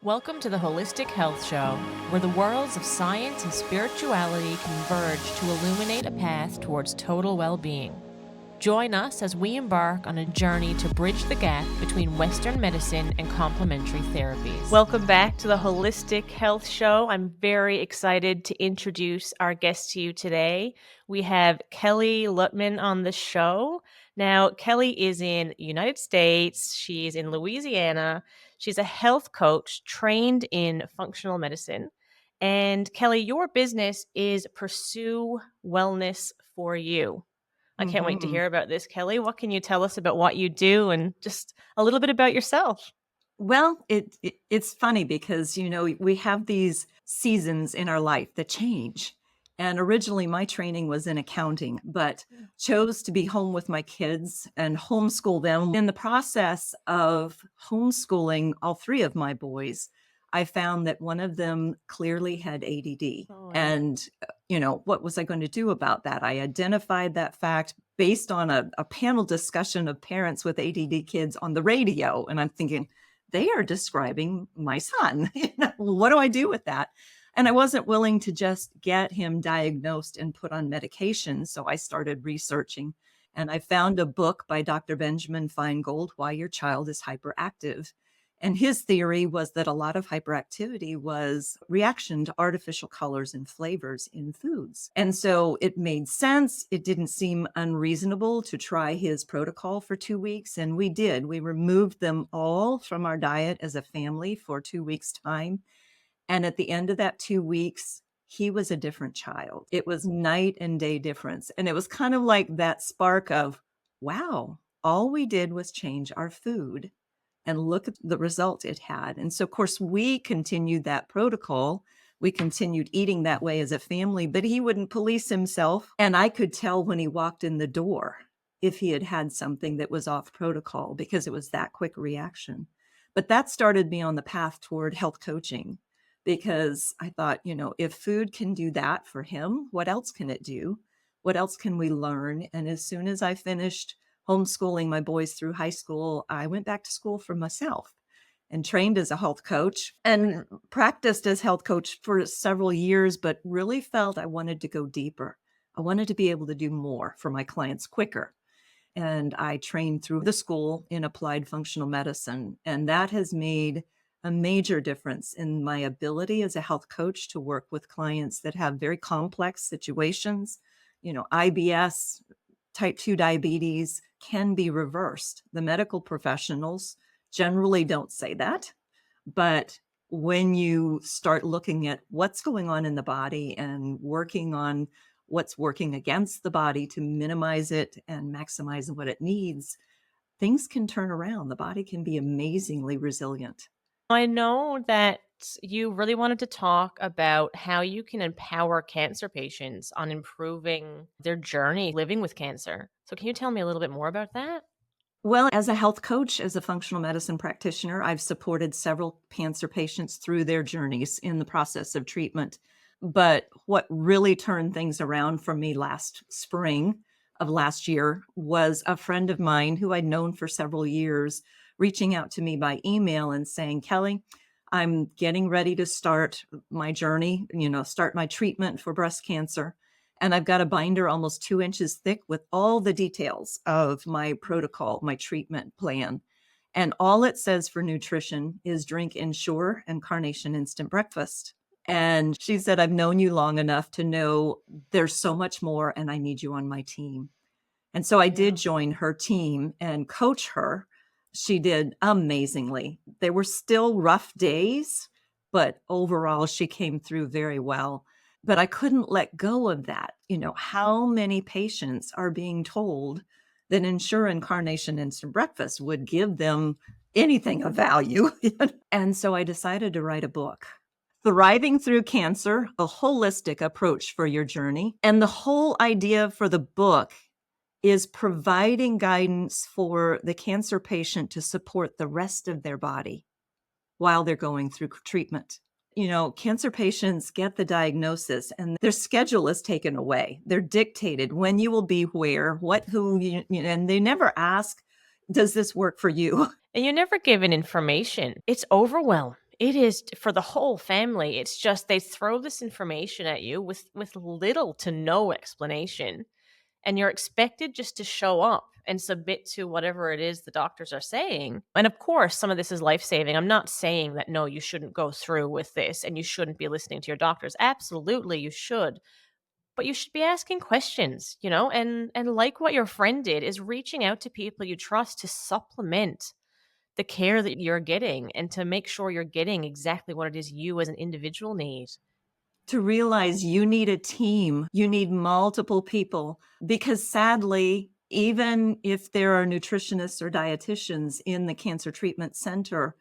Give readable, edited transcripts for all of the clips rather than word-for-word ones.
Welcome to the Holistic Health Show, where the worlds of science and spirituality converge to illuminate a path towards total well-being. Join us as we embark on a journey to bridge the gap between Western medicine and complementary therapies. Welcome back to the Holistic Health Show. I'm very excited to introduce our guest to you today. We have Kelly Lutman on the show. Now, Kelly is in the United States. She's in Louisiana. She's a health coach trained in functional medicine. And Kelly, your business is Pursue Wellness for You. I can't wait to Mhm. hear about this, Kelly. What can you tell us about what you do and just a little bit about yourself? Well, it's funny because, we have these seasons in our life that change. And originally my training was in accounting, but chose to be home with my kids and homeschool them. In the process of homeschooling all three of my boys, I found that one of them clearly had ADD. Oh, yeah. And, what was I going to do about that? I identified that fact based on a panel discussion of parents with ADD kids on the radio. And I'm thinking, they are describing my son. What do I do with that? And I wasn't willing to just get him diagnosed and put on medication. So I started researching and I found a book by Dr. Benjamin Feingold, Why Your Child is Hyperactive. And his theory was that a lot of hyperactivity was reaction to artificial colors and flavors in foods. And so it made sense. It didn't seem unreasonable to try his protocol for 2 weeks. And we did. We removed them all from our diet as a family for 2 weeks' time. And at the end of that 2 weeks, he was a different child. It was night and day difference. And it was kind of like that spark of, wow, all we did was change our food and look at the result it had. And so, of course, we continued that protocol. We continued eating that way as a family, but he wouldn't police himself. And I could tell when he walked in the door if he had had something that was off protocol because it was that quick reaction. But that started me on the path toward health coaching because I thought, if food can do that for him, what else can it do? What else can we learn? And as soon as I finished homeschooling my boys through high school, I went back to school for myself and trained as a health coach and practiced as health coach for several years, but really felt I wanted to go deeper. I wanted to be able to do more for my clients quicker. And I trained through the school in applied functional medicine. And that has made a major difference in my ability as a health coach to work with clients that have very complex situations. IBS, type 2 diabetes can be reversed. The medical professionals generally don't say that, but when you start looking at what's going on in the body and working on what's working against the body to minimize it and maximize what it needs, things can turn around. The body can be amazingly resilient. I know that you really wanted to talk about how you can empower cancer patients on improving their journey living with cancer. So, can you tell me a little bit more about that? Well, as a health coach, as a functional medicine practitioner, I've supported several cancer patients through their journeys in the process of treatment. But what really turned things around for me last spring of last year was a friend of mine who I'd known for several years reaching out to me by email and saying, Kelly, I'm getting ready to start my journey, start my treatment for breast cancer. And I've got a binder almost 2 inches thick with all the details of my protocol, my treatment plan. And all it says for nutrition is drink Ensure and Carnation Instant Breakfast. And she said, I've known you long enough to know there's so much more and I need you on my team. And so I did Yeah. join her team and coach her. She did amazingly. There were still rough days, but overall she came through very well. But I couldn't let go of that. How many patients are being told that Ensure Incarnation Instant Breakfast would give them anything of value? And so I decided to write a book. Thriving Through Cancer, a holistic approach for your journey. And the whole idea for the book is providing guidance for the cancer patient to support the rest of their body while they're going through treatment. Cancer patients get the diagnosis and their schedule is taken away. They're dictated when you will be where, what, who, and they never ask, does this work for you? And you're never given information. It's overwhelm. It is for the whole family. It's just they throw this information at you with little to no explanation, and you're expected just to show up and submit to whatever it is the doctors are saying. And of course, some of this is life-saving. I'm not saying that no, you shouldn't go through with this and you shouldn't be listening to your doctors. Absolutely, you should. But you should be asking questions, and like what your friend did is reaching out to people you trust to supplement the care that you're getting and to make sure you're getting exactly what it is you as an individual need. To realize you need a team, you need multiple people, because sadly, even if there are nutritionists or dietitians in the cancer treatment center,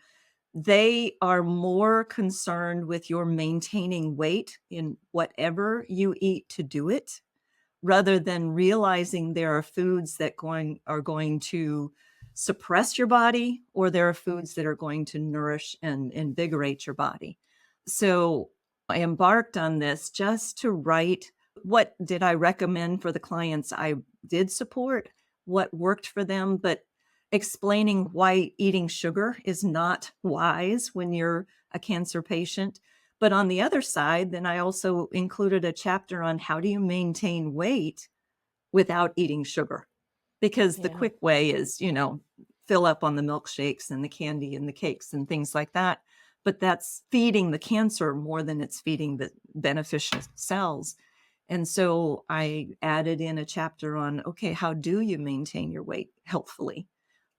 they are more concerned with your maintaining weight in whatever you eat to do it, rather than realizing there are foods that are going to suppress your body, or there are foods that are going to nourish and invigorate your body. So I embarked on this just to write, what did I recommend for the clients I did support, what worked for them, but explaining why eating sugar is not wise when you're a cancer patient. But on the other side, then I also included a chapter on how do you maintain weight without eating sugar? Because the Yeah. quick way is, fill up on the milkshakes and the candy and the cakes and things like that. But that's feeding the cancer more than it's feeding the beneficial cells. And so I added in a chapter on, okay, how do you maintain your weight healthfully?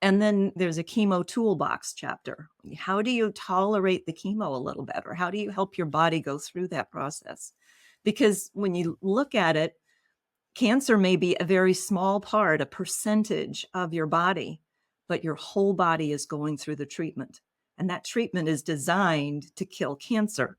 And then there's a chemo toolbox chapter. How do you tolerate the chemo a little better? How do you help your body go through that process? Because when you look at it, cancer may be a very small part, a percentage of your body, but your whole body is going through the treatment. And that treatment is designed to kill cancer.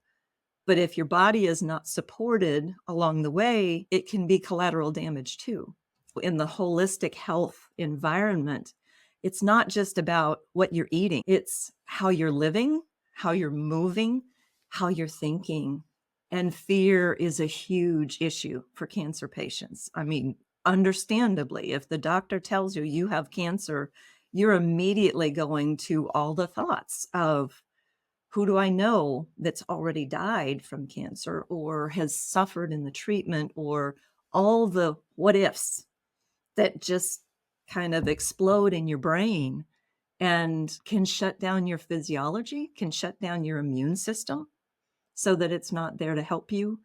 But if your body is not supported along the way, it can be collateral damage too. In the holistic health environment, it's not just about what you're eating, it's how you're living, how you're moving, how you're thinking. And fear is a huge issue for cancer patients. I mean, understandably, if the doctor tells you you have cancer, you're immediately going to all the thoughts of, who do I know that's already died from cancer or has suffered in the treatment, or all the what ifs that just kind of explode in your brain and can shut down your physiology, can shut down your immune system so that it's not there to help you,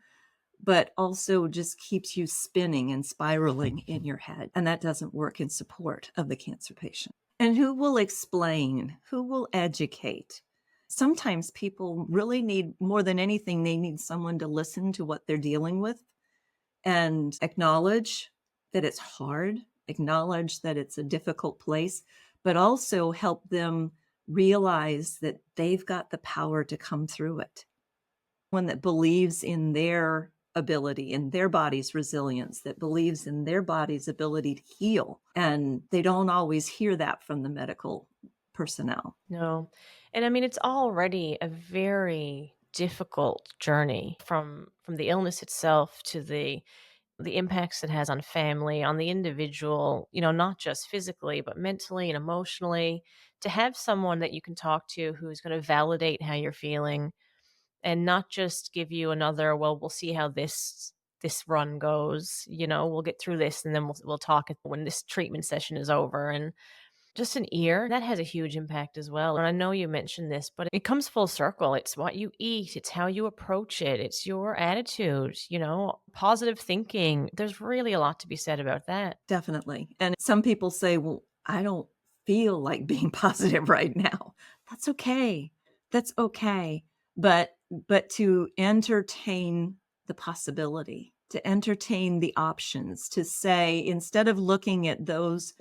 but also just keeps you spinning and spiraling in your head. And that doesn't work in support of the cancer patient. And who will explain? Who will educate? Sometimes people really need, more than anything, they need someone to listen to what they're dealing with and acknowledge that it's hard, acknowledge that it's a difficult place, but also help them realize that they've got the power to come through it. One that believes in their ability, in their body's resilience, that believes in their body's ability to heal. And they don't always hear that from the medical personnel. No. And I mean, it's already a very difficult journey from the illness itself to the impacts it has on family, on the individual, not just physically, but mentally and emotionally. To have someone that you can talk to who's going to validate how you're feeling and not just give you another, well, we'll see how this run goes, we'll get through this and then we'll talk when this treatment session is over. And just an ear, that has a huge impact as well. And I know you mentioned this, but it comes full circle. It's what you eat, it's how you approach it, it's your attitude, positive thinking. There's really a lot to be said about that. Definitely. And some people say, well, I don't feel like being positive right now. That's okay. That's okay. But to entertain the possibility, to entertain the options, to say, instead of looking at those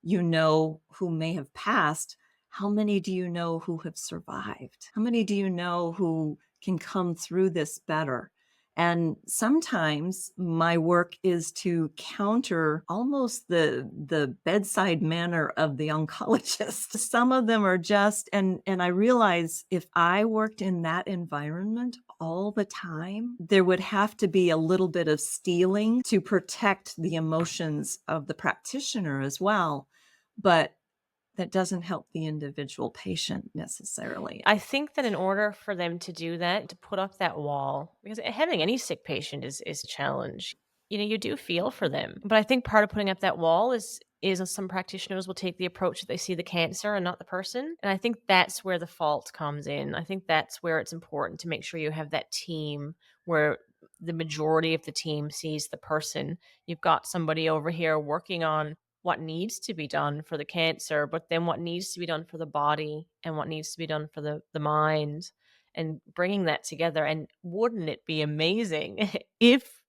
who may have passed, how many do you know who have survived? How many do you know who can come through this better? And sometimes my work is to counter almost the bedside manner of the oncologist. Some of them are just, and I realize if I worked in that environment all the time, there would have to be a little bit of stealing to protect the emotions of the practitioner as well. But that doesn't help the individual patient necessarily. I think that in order for them to do that, to put up that wall, because having any sick patient is a challenge. You do feel for them. But I think part of putting up that wall is some practitioners will take the approach that they see the cancer and not the person. And I think that's where the fault comes in. I think that's where it's important to make sure you have that team where the majority of the team sees the person. You've got somebody over here working on what needs to be done for the cancer, but then what needs to be done for the body and what needs to be done for the mind, and bringing that together. And wouldn't it be amazing if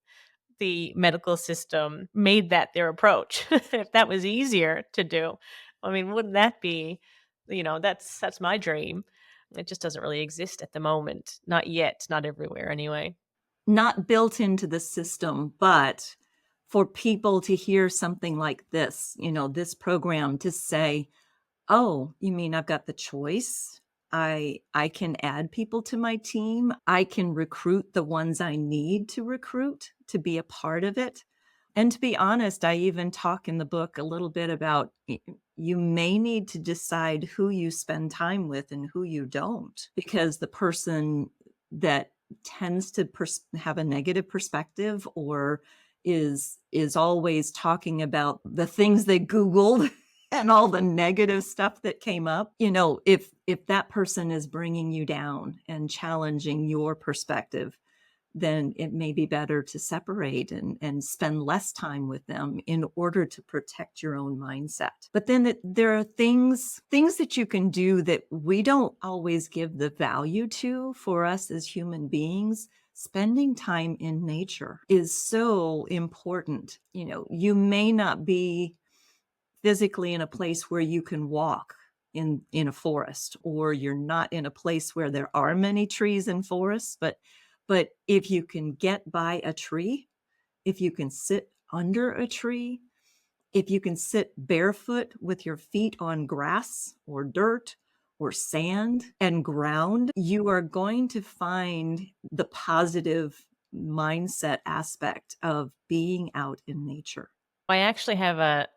the medical system made that their approach? If that was easier to do. I mean, wouldn't that be, that's my dream. It just doesn't really exist at the moment. Not yet, not everywhere anyway. Not built into the system, but for people to hear something like this, this program to say, "Oh, you mean I've got the choice? I can add people to my team. I can recruit the ones I need to recruit to be a part of it." And to be honest, I even talk in the book a little bit about you may need to decide who you spend time with and who you don't, because the person that tends to have a negative perspective or is always talking about the things they Googled and all the negative stuff that came up, if that person is bringing you down and challenging your perspective, then it may be better to separate and spend less time with them in order to protect your own mindset. But then there are things that you can do that we don't always give the value to for us as human beings. Spending time in nature is so important. You may not be physically in a place where you can walk in a forest, or you're not in a place where there are many trees and forests, but if you can get by a tree, if you can sit under a tree, if you can sit barefoot with your feet on grass or dirt or sand and ground, you are going to find the positive mindset aspect of being out in nature. I actually have a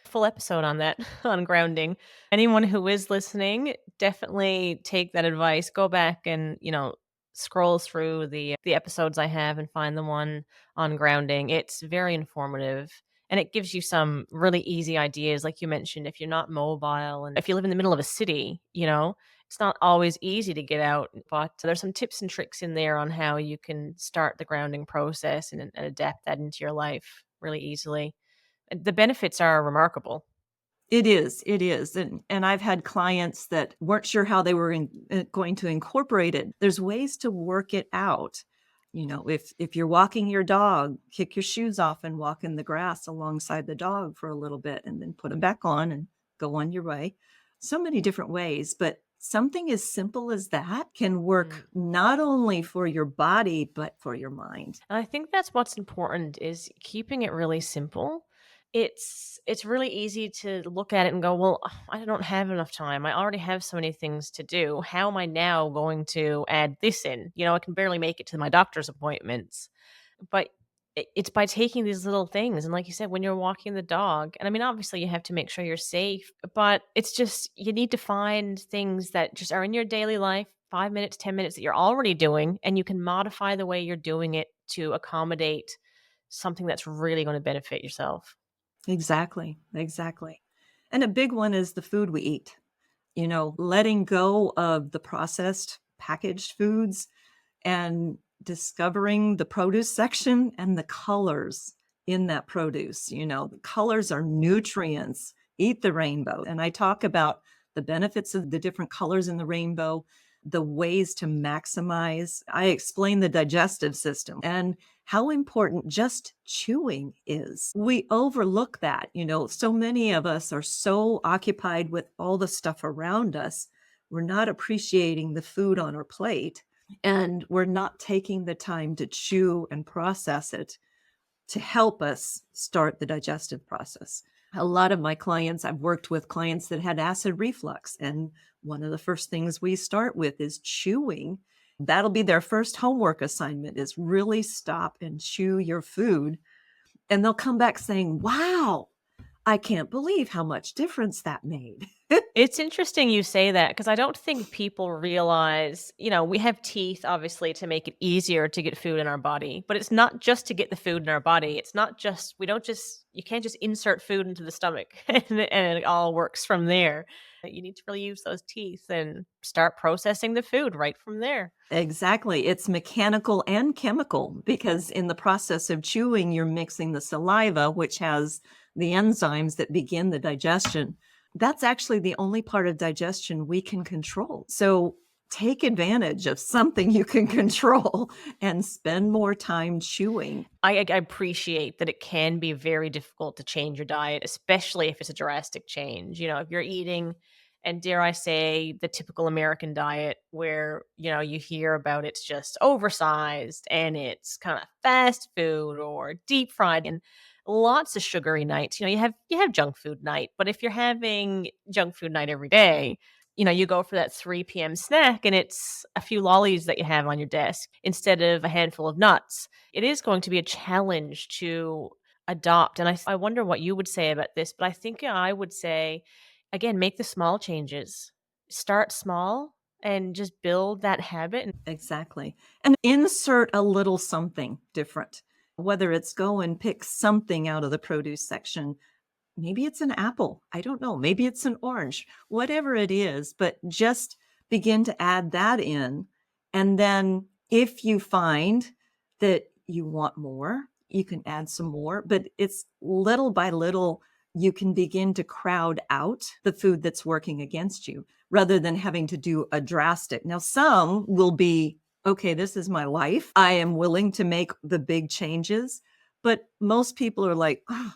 full episode on that, on grounding. Anyone who is listening, definitely take that advice. Go back and, scroll through the episodes I have and find the one on grounding. It's very informative, and it gives you some really easy ideas. Like you mentioned, if you're not mobile and if you live in the middle of a city, it's not always easy to get out, but there's some tips and tricks in there on how you can start the grounding process and adapt that into your life really easily. The benefits are remarkable. It is, and I've had clients that weren't sure how they were going to incorporate it. There's ways to work it out. If you're walking your dog, kick your shoes off and walk in the grass alongside the dog for a little bit, and then put them back on and go on your way. So many different ways, but something as simple as that can work not only for your body, but for your mind. And I think that's what's important, is keeping it really simple. It's really easy to look at it and go, well, I don't have enough time. I already have so many things to do. How am I now going to add this in? I can barely make it to my doctor's appointments. But it's by taking these little things. And like you said, when you're walking the dog, and I mean, obviously you have to make sure you're safe, but it's just, you need to find things that just are in your daily life, 5 minutes, 10 minutes that you're already doing, and you can modify the way you're doing it to accommodate something that's really going to benefit yourself. Exactly, exactly. And a big one is the food we eat. Letting go of the processed packaged foods and discovering the produce section and the colors in that produce. The colors are nutrients. Eat the rainbow. And I talk about the benefits of the different colors in the rainbow, the ways to maximize. I explain the digestive system and how important just chewing is. We overlook that. So many of us are so occupied with all the stuff around us. We're not appreciating the food on our plate, and we're not taking the time to chew and process it to help us start the digestive process. A lot of my clients, I've worked with clients that had acid reflux, and one of the first things we start with is chewing. That'll be their first homework assignment, is really stop and chew your food. And they'll come back saying, wow, I can't believe how much difference that made. It's interesting you say that because I don't think people realize, we have teeth obviously to make it easier to get food in our body, but it's not just to get the food in our body. It's not just, we don't just, you can't just insert food into the stomach and it all works from there. You need to really use those teeth and start processing the food right from there. Exactly. It's mechanical and chemical because in the process of chewing, you're mixing the saliva, which has the enzymes that begin the digestion. That's actually the only part of digestion we can control. So take advantage of something you can control and spend more time chewing. I appreciate that it can be very difficult to change your diet, especially if it's a drastic change. If you're eating, and dare I say, the typical American diet where, you hear about it's just oversized and it's kind of fast food or deep fried and lots of sugary nights. You have junk food night, but if you're having junk food night every day, you go for that 3 p.m. snack and it's a few lollies that you have on your desk instead of a handful of nuts. It is going to be a challenge to adopt. And I wonder what you would say about this, but I think I would say, again, make the small changes. Start small and just build that habit. Exactly. And insert a little something different, whether it's go and pick something out of the produce section. Maybe it's an apple. I don't know. Maybe it's an orange, whatever it is, but just begin to add that in. And then if you find that you want more, you can add some more, but it's little by little, you can begin to crowd out the food that's working against you rather than having to do a drastic. Now, some will be, okay, this is my life. I am willing to make the big changes. But most people are like, oh,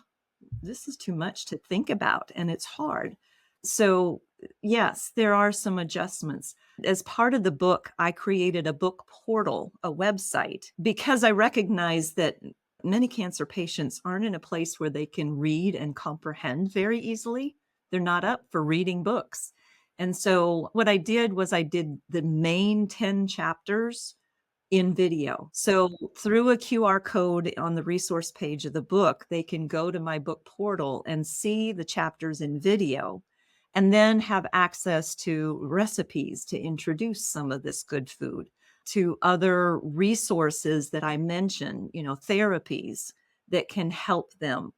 this is too much to think about and it's hard. So, yes, there are some adjustments. As part of the book, I created a book portal, a website, because I recognize that many cancer patients aren't in a place where they can read and comprehend very easily. They're not up for reading books. And so, what I did was I did the main 10 chapters in video. So through a QR code on the resource page of the book, they can go to my book portal and see the chapters in video and then have access to recipes to introduce some of this good food, to other resources that I mentioned, therapies that can help them.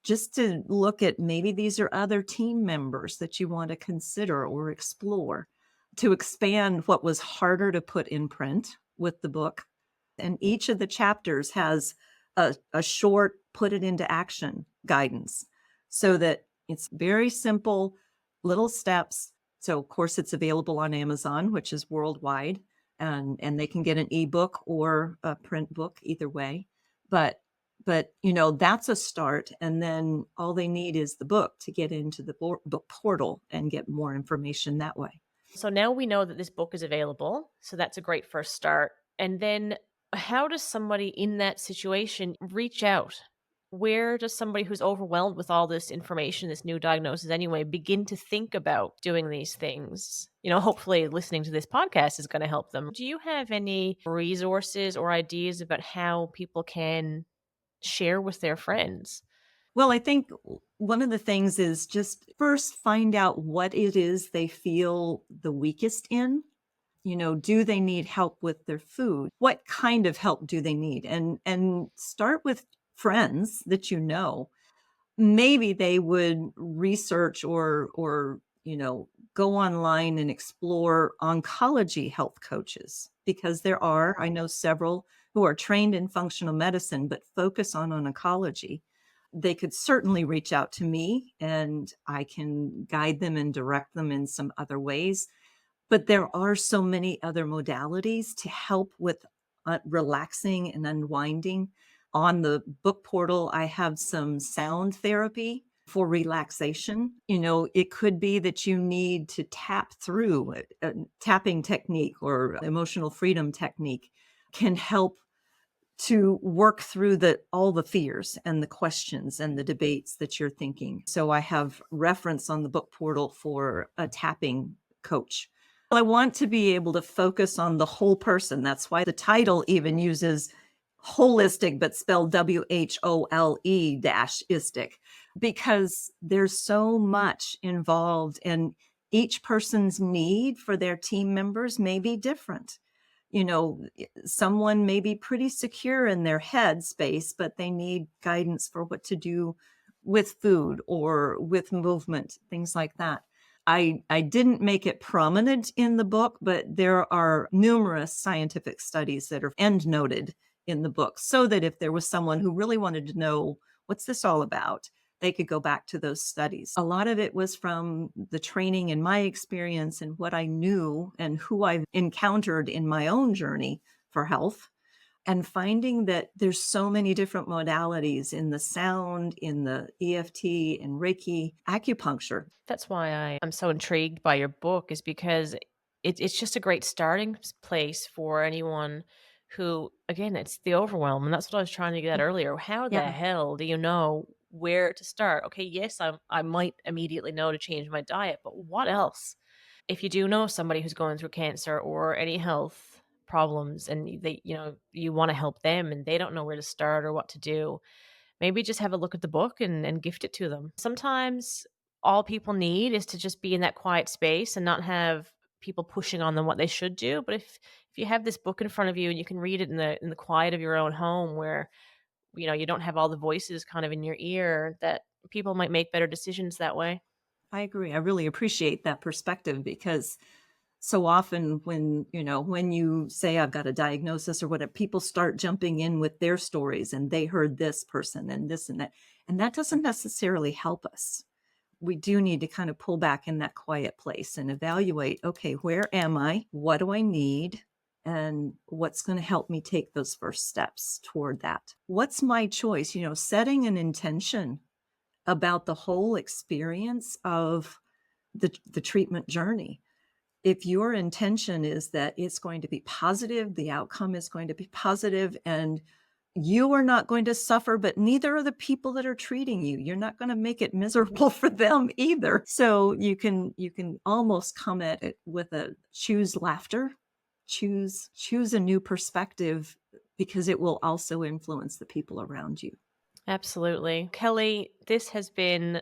Just to look at maybe these are other team members that you want to consider or explore to expand what was harder to put in print with the book. And each of the chapters has a short put it into action guidance so that it's very simple little steps. So of course it's available on Amazon, which is worldwide, and they can get an ebook or a print book either way. But that's a start, and then all they need is the book to get into the book portal and get more information that way. So now we know that this book is available. So that's a great first start. And then how does somebody in that situation reach out? Where does somebody who's overwhelmed with all this information, this new diagnosis anyway, begin to think about doing these things? Hopefully listening to this podcast is going to help them. Do you have any resources or ideas about how people can share with their friends? Well, I think one of the things is just first find out what it is they feel the weakest in. Do they need help with their food? What kind of help do they need? And start with friends that you know. Maybe they would research or go online and explore oncology health coaches, because I know several who are trained in functional medicine but focus on oncology. They could certainly reach out to me and I can guide them and direct them in some other ways. But there are so many other modalities to help with relaxing and unwinding. On the book portal, I have some sound therapy for relaxation. It could be that you need to tap through a tapping technique or emotional freedom technique can help to work through all the fears and the questions and the debates that you're thinking. So I have reference on the book portal for a tapping coach. I want to be able to focus on the whole person. That's why the title even uses holistic, but spelled WHOLE -istic. because there's so much involved, and each person's need for their team members may be different. Someone may be pretty secure in their head space, but they need guidance for what to do with food or with movement, things like that. I didn't make it prominent in the book, but there are numerous scientific studies that are end noted in the book, so that if there was someone who really wanted to know what's this all about, they could go back to those studies. A lot of it was from the training and my experience and what I knew and who I've encountered in my own journey for health, and finding that there's so many different modalities in the sound, in the EFT and Reiki, acupuncture. That's why I'm so intrigued by your book, is because it's just a great starting place for anyone who, again, it's the overwhelm. And that's what I was trying to get at earlier. How the Yeah, hell do you know where to start? Okay, yes, I might immediately know to change my diet, but what else? If you do know somebody who's going through cancer or any health problems, and you want to help them and they don't know where to start or what to do, maybe just have a look at the book and gift it to them. Sometimes all people need is to just be in that quiet space and not have people pushing on them what they should do. But if you have this book in front of you and you can read it in the quiet of your own home, where you don't have all the voices kind of in your ear, that people might make better decisions that way. I agree. I really appreciate that perspective, because so often when you say I've got a diagnosis or whatever, people start jumping in with their stories and they heard this person and this and that doesn't necessarily help us. We do need to kind of pull back in that quiet place and evaluate, okay, where am I? What do I need? And what's going to help me take those first steps toward that? What's my choice? Setting an intention about the whole experience of the treatment journey. If your intention is that it's going to be positive, the outcome is going to be positive, and you are not going to suffer, but neither are the people that are treating you. You're not going to make it miserable for them either. So you can almost come at it with a choose laughter, choose a new perspective, because it will also influence the people around you. Absolutely. Kelly, this has been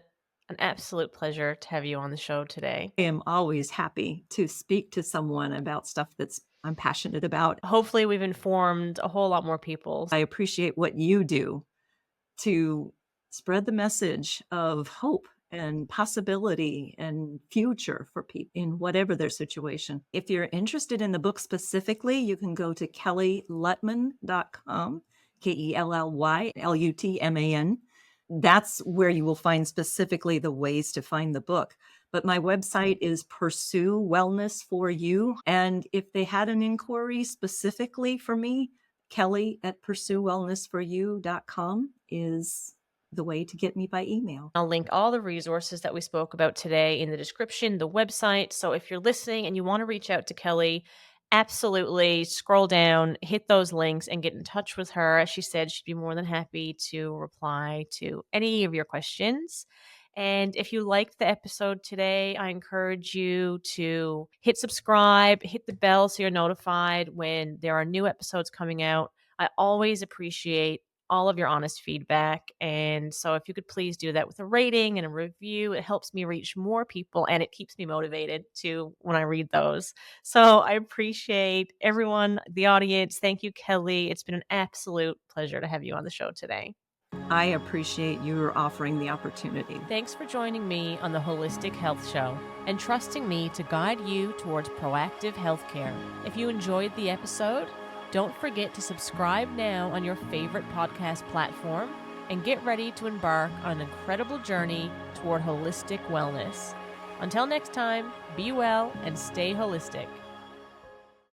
an absolute pleasure to have you on the show today. I am always happy to speak to someone about stuff that's I'm passionate about. Hopefully, we've informed a whole lot more people. I appreciate what you do to spread the message of hope and possibility and future for people in whatever their situation. If you're interested in the book specifically, you can go to kellylutman.com, KELLYLUTMAN. That's where you will find specifically the ways to find the book. But my website is Pursue Wellness for You. And if they had an inquiry specifically for me, Kelly at pursuewellnessforyou.com is the way to get me by email. I'll link all the resources that we spoke about today in the description, the website. So if you're listening and you want to reach out to Kelly, absolutely scroll down, hit those links, and get in touch with her. As she said, she'd be more than happy to reply to any of your questions. And if you liked the episode today, I encourage you to hit subscribe, hit the bell so you're notified when there are new episodes coming out. I always appreciate all of your honest feedback. And so if you could please do that with a rating and a review, it helps me reach more people and it keeps me motivated to when I read those. So I appreciate everyone, the audience. Thank you, Kelly. It's been an absolute pleasure to have you on the show today. I appreciate you offering the opportunity. Thanks for joining me on the Holistic Health Show and trusting me to guide you towards proactive healthcare. If you enjoyed the episode, don't forget to subscribe now on your favorite podcast platform and get ready to embark on an incredible journey toward holistic wellness. Until next time, be well and stay holistic.